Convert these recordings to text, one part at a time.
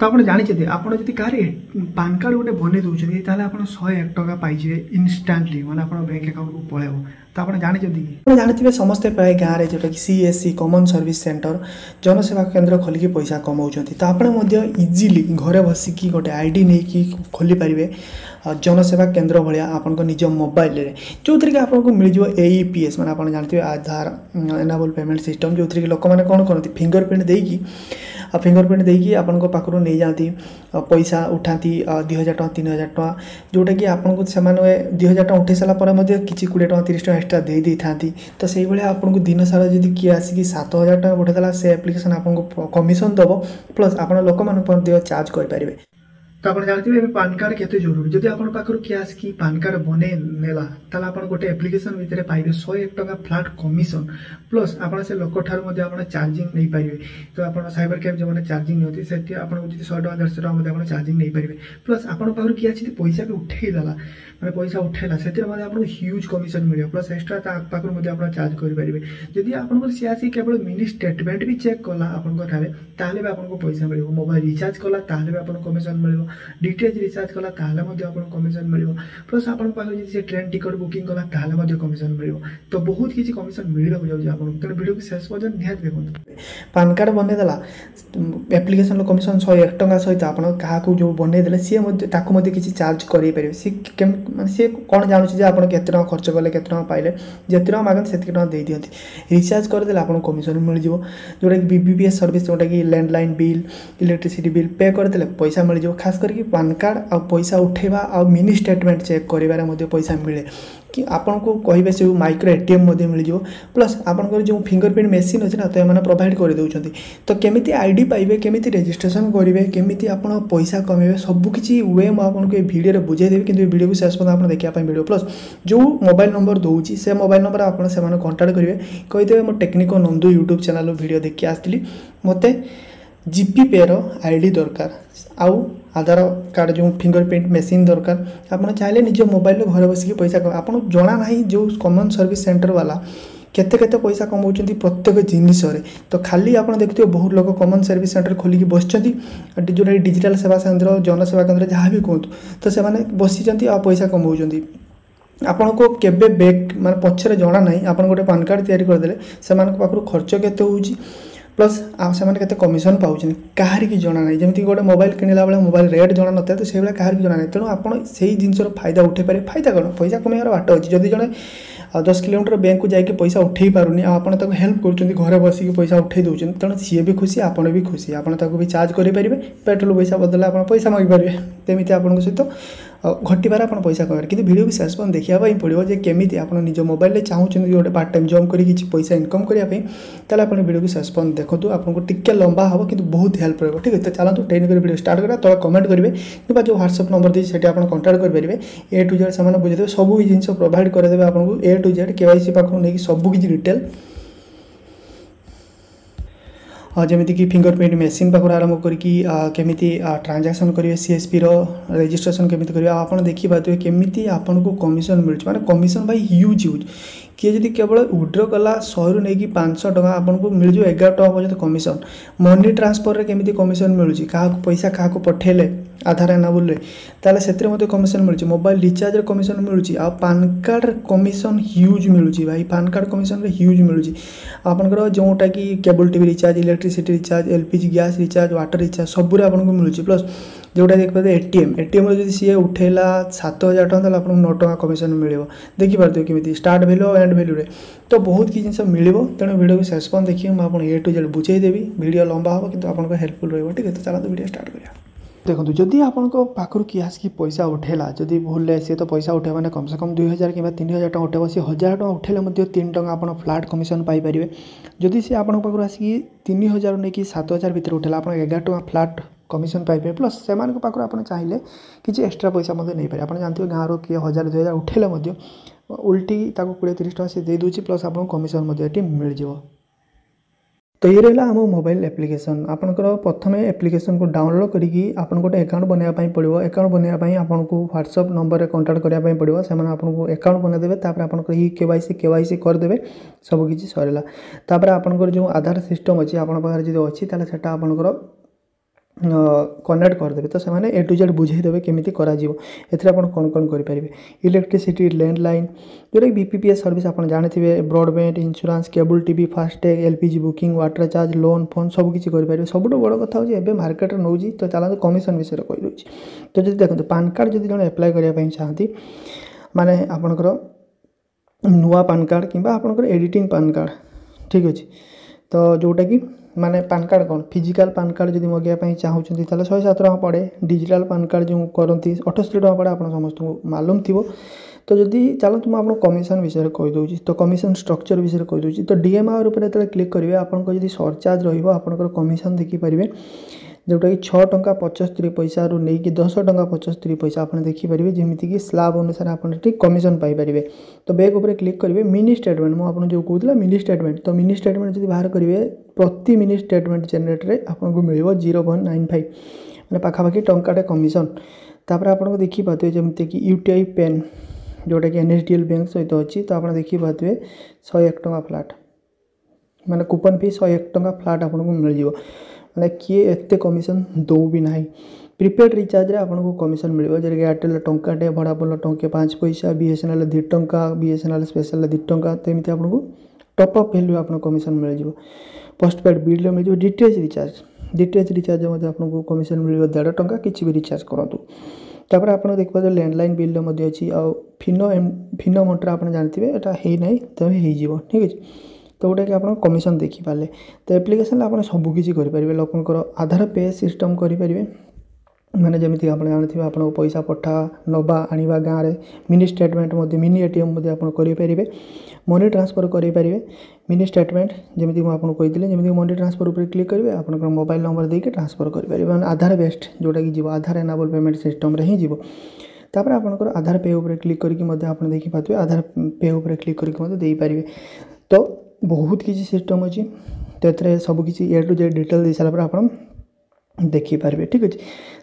तो आप जानते आपड़ जब कार पान कार्ड गोटे बन दूसरी आप 101 टका पाइबे इनस्टाटली मैंने आप बैंक अकाउंट को पलैब तो आप जानते समस्ते प्राय गाँव में जोटा कि CSC कॉमन सर्विस सेंटर जनसेवा केन्द्र खोलिकी पैसा कमाउछन्ति तो आप इजिली घरे बसिकी गोटे आईडी नहीं खोली पारे जनसेवा केन्द्र भाया आपन निज मोबाइल रे जो थी कि आपको मिल जाए APS मैंने आप जानते आधार एनेबल पेमेंट सिस्टम जो थी कि लोक मैंने कौन करती फिंगरप्रिंट देकी फिंगरप्रिंट देकी आपण पाखु नहीं जाती पैसा उठाती 2000 टका 3000 टका जोटा कि आपको से 2000 टका उठे सारापर किसी 20 टका 30 टका एक्सट्रा दे था तो से भाई आपको दिन सारा जब किए आसिक 7000 टका उठेदेला से एप्लिकेशन आपको कमिशन दब प्लस आप लोक मान चार्ज करेंगे तो आप जानते पान कार्ड केते जरूरी जब आप पाखर किए आसिक पान कार्ड बने नेला ताला आप गोटे एप्लिकेशन भितर पाइबे 101 टका फ्लैट कमिशन प्लस आप से लोक ठार चार्जिंग नहीं पारे तो आप साइबर कैफ जो मैंने चार्जिंग नहीं से आपको 100 टका 150 टका चार्जिंग नहीं पारे प्लस आप किए आसी पैसा भी उठेदेला मैंने पैसा उठेला से आपको ह्यूज कमिशन मिले प्लस एक्सट्रा पाखर आप चार्ज करेंगे जदि आपको सी आसिक केवल मिनी स्टेटमेंट भी चेक कला आपको भी आपको पैसा मिले मोबाइल रिचार्ज कला भी आपको कमिशन मिले डीटीएच रिचार्ज कला कमिशन मिले प्लस आप ट्रेन टिकट बुकिंग कला कमिशन मिले तो बहुत किसी कमिशन मिलवाक जाऊँगी वीडियो की शेष पर्यटन निहात देखते पान कार्ड बनईदेला एप्लिकेशन कमिशन 101 टका सहित आप जो बनईदे सी किसी चार्ज करेंगे सी कौन जानूँ आप खर्च कले के पाइले जिते टका मागते से टका दे दिखती रिचार्ज करदे आपको कमिशन मिल जाए जोटा कि BBPS सर्विस जोटा कि landline bill electricity bill pay करदे पैसा मिल जाए खास करके पान कार्ड आ पैसा उठेबा आ मिनी स्टेटमेंट चेक करेंगे पैसा मिले कि आपन को कहे से माइक्रो ATM मिल जाए प्लस आपंकर जो फिंगरप्रिंट मेसीन अच्छे ना तो ये प्रोवाइड कर दौरान तो केमी आईडी पाइबे केमी रजिस्ट्रेशन करेंगे केमी आप पैसा कमेबे सबकि वे मुझे भिडियो बुझेदेवी कि वीडियो को शेष पर्यटन देखा वीडियो प्लस जो मोबाइल नंबर दूसरी से मोबाइल नंबर आप कंटाक्ट करेंगे कहीदेवे मो टेक्निको नंदू यूट्यूब चैनल वीडियो देखी आसती मत ZIPI पे आईडी दरकार आउ आधार कार्ड जो फिंगरप्रिंट मेसीन दरकार आप चाहिए निज मोबाइल घर बसिक पैसा आप जना ना जो कॉमन सर्विस सेंटर वाला केते केते पैसा कमाउछन्ति प्रत्येक जिनिस तो खाली आप देखते बहुत लोग कॉमन सर्विस सेंटर खोलिकी बसचंती जो डिजिटल सेवा केन्द्र जनसेवा केन्द्र जहाँ भी कहतु तो से बसी आ पैसा कमाउछन्ति आपन को केबे बैक माने पछरे जना ना आप गोटे पान कार्ड तैयारी करदे से पाखु खर्च केते होउची प्लस से कमिशन पाँच कहार की जना ना जमी गोटे मोबाइल किणला बेले मोबाइल रेट जना ना तो से कहार की जना ना तेणु आप जिनसर फायदा उठे पारे फायदा कौन पैसा कमार बाट अच्छी जदि जड़े 10 किलोमीटर बैंक को जाके पैसा उठे पारुनी आपड़ तक हेल्प कर घरे बसिक पैसा उठे दौरान तेणु सी भी खुशी आपड़ भी खुशी आपड़ भी चार्ज करेंगे पेट्रोल पैसा बदले आप पैसा मागिपारे तेमती आपन सहित घटीबार आप पैसा कमार कि वीडियो भी शेष पर्यटन देखापी पड़ो जे केमी आप निज मोबाइल चाहूँ गोटे पार्ट टाइम जॉब कर पैसा इनकम करने आप वीडियो को शेष पर्यटन देखो आपको टिके लंबा हम कि बहुत हेल्प रहा ठीक है तो चलते टेक्निकल वीडियो स्टार्ट करा तो कमेंट करेंगे कि जो व्हाट्सएप नंबर देती आप कंटाक्ट करेंगे A to Z से बुझे सब जिन प्रोवाइड करदे आपको A to Z KYC पाखु नहीं सबकि डिटेल जमीती कि फिंगरप्रिंट मेसीन पाखु आरंभ करके केमी ट्रांजैक्शन करेंगे CSP रजिस्ट्रेशन केमी करेंगे आप देखिए केमी आपको कमिशन मिलूँ माने कमिशन बाय ह्यूज किए जब केवल विड्रो कला 100 रु नहीं 500 टका आपको मिल जाए 11 टका पर्यटन कमिशन मनी ट्रांसफर रे केमी कमिशन मिलूँ क्या पैसा क्या पठेले आधार एनाबुल ताले से कमिशन मिलूँ मोबाइल रिचार्ज कमिशन मिलूँ आ पान कार्ड कमिशन ह्यूज मिलूँ भाई पान कार्ड कमिशन ह्यूज मिलूँ आपंकर जोटा कि cable TV recharge electricity recharge LPG gas recharge water recharge सबूरे आपको मिलूँ प्लस जोटा देखिए ATM जो सी उठेला 7000 टका आप 9 टका कमिशन मिले देखिए केमी स्टार्ट भैल्यू एंड भैल्यू तो बहुत किसी जिन मिले तेणु वीडियो को शेष पर्यटन देखिए मुझे A to Z बुझेदेवी वीडियो लंबा हम कि आपको हेल्पफुल रहा ठीक है तो चलते वीडियो स्टार्ट करिया देखो जदि आपण पाखर किए आसिक पैसा उठेला जदि भूल सी तो पैसा उठे मैंने कम से कम 2000 कि 3000 टका उठेब सी 1000 टका उठेले 3 टका आप फ्लैट कमिशन पाइपर जदि सी आप आसिक 3000 नहीं 7000 भितर उठेला आप 11 टका फ्लैट कमिशन पाइपर प्लस से पाखर आप चाहिए किसी एक्सट्रा पैसा नहीं पारे आप जानते गाँव किए 1000 2000 उठेले उल्टी 20-30 टका से दे दूसरी प्लस आपको कमिशन मिल जाए तो ये रहा आम मोबाइल एप्लिकेशन आपंकर प्रथम एप्लिकेशन को डाउनलोड करके आपन गोटे अकाउंट बनवाई पड़ो अकाउंट बनवाई आपको व्हाट्सएप नंबर रे कांटेक्ट करने पड़ो से आपको अकाउंट बनईदेवे आपंकर KYC करदे सबकि सरला आपंकर जो आधार सिस्टम अच्छी आप अच्छी आपंकर कनेक्ट करदे तो से ए टू जेड बुझेदेवे केमी कर कौन कौन करेंगे इलेक्ट्रिसिटी लैंडलाइन जोटा कि बीपीपीएस सर्विस आप जानते broadband insurance cable TV FASTag LPG booking water charge loan phone सबकि करेंगे सब बड़ कथा हूँ मार्केट में नौ तो चलते कमिशन विषय कहीदे तो जब देखो पान कार्ड जब जब एप्लाय करने चाहती माने आपणकर नुआ पान कार्ड कि आपणकर एडिटिंग पान कार्ड ठीक अच्छे तो जोटा कि माने पान कार्ड कौन फिजिकल पान कार्ड जब मगाइवाई चाहते 107 टका पड़े डिजिटल पान कार्ड जो करती 78 टका पड़े आप समस्त मालूम थी तो जदि चलते मुझे आपको कमिशन विषय कहीदे तो कमिशन स्ट्रक्चर विषय कहीदे तो डीएमआर उपर जो क्लिक करेंगे आपको जब सरचार्ज रहा कमिशन देखिपारे जोटा कि 6 टंका 75 पैसा रू नहीं कि 10 टंका 75 पैसा आप देखिपारे जमीती कि स्लाब अनुसार आप कमिशन पाइपर तो बैक उपर क्लिक करेंगे मिनी स्टेटमेंट मुझे जो कहूला मिनी स्टेटमेंट तो मिनी स्टेटमेंट जब बाहर करेंगे प्रति मिनी स्टेटमेंट जनरेटर आपको मिल 0.95 मैंने पाखापाखि टंकाटे कमिशन तापर आपको देखिपारे जमीती कि यूटीआई पेन जोटा कि एनएसडीएल बैंक सहित अच्छी तो आप देखिपारे 101 टका फ्लाट माने कूपन फी 101 टका फ्लाट आपको मिल जाव मैंने किए एत कमिशन दो भी ना प्रीपेड रिचार्ज रे आपको कमिशन मिल जैसे एयरटेल टंकाटे भड़ापोल टंके 5 पैसा बीएसएनएल 2 टंका बीएसएनएल स्पेशल 2 टंका तो एमती आपको टॉपअप वैल्यू आप कमिशन मिल जाव पोस्टपेड बिल मिल डीटीएच रिचार्ज आपको कमिशन मिल 1.5 टंका किसी भी रिचार्ज करूँ तापर आप देखिए लैंडलाइन बिल अच्छी आ फिनो मोटर आप जानते हैं यहाँ है ना तो हो ठीक है तो गोटे कि आप कमिशन देखिपारे तो एप्लिकेशन आप सबकि करेंगे लोकर आधार पे सिस्टम करेंगे मैंने जमीती आप जानते हैं आपको पैसा पठा नवा आनिबा गाँव में मिनी स्टेटमेंट मिनी एटीएम आप करेंगे मनी ट्रांसफर करेंगे मिनी स्टेटमेंट जमीती मुझे कही जमी मनी ट्रांसफर उपर क्लिक करेंगे आप मोबाइल नंबर देके ट्रांसफर करेंगे मैंने आधार बेस्ड जोटा कि जीव आधार एनाबल पेमेंट सिस्टम ही जीव तापर आपंकर आधार पे उपर क्लिक करके आप देखिपारे आधार पे उपर क्लिक करके तो बहुत किसी सिस्टम अच्छी तो ये सबकि ए टू जेड डिटेल दे सारापर आप देखिपारे ठीक अच्छे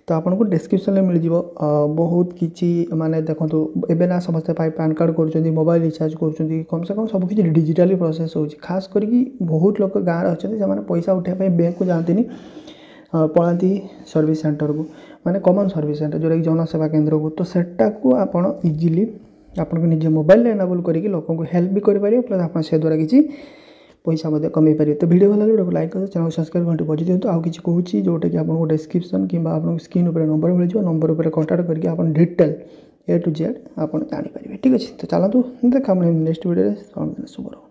तो आपको डिस्क्रिप्शन में मिल जाव बहुत किसी माने देखो एबे ना समस्ते पैन कार्ड कर मोबाइल रिचार्ज कर कम से कम सबकि डिजिटाली प्रोसेस हो खास करके बहुत लोग गाँव में अच्छा से पैसा उठाई बैंक को जाती पलाती सर्विस सेंटर को माने कॉमन सर्विस सेंटर जोटा कि जनसेवा केंद्र को तो सेटा को आप इजिली आपको निजे मोबाइल एनाबल करके लोगों को हेल्प भी करेंगे प्लस आप से द्वारा किसी पैसा कमे पारे तो वीडियो भल लगे लाइक कर चैनल सब्सक्राइब घंटे बजी दिखाँ आउ कि कहूँ जोटा कि आपको डिस्क्रिप्शन कि आपको स्क्रीन उपर नंबर मिल जाए नंबर उपर कॉन्टैक्ट करके आप डिटेल ए टू जेड आप जानीपारे ठीक अच्छे तो चलतु देखा नेक्स्ट वीडियो शुभ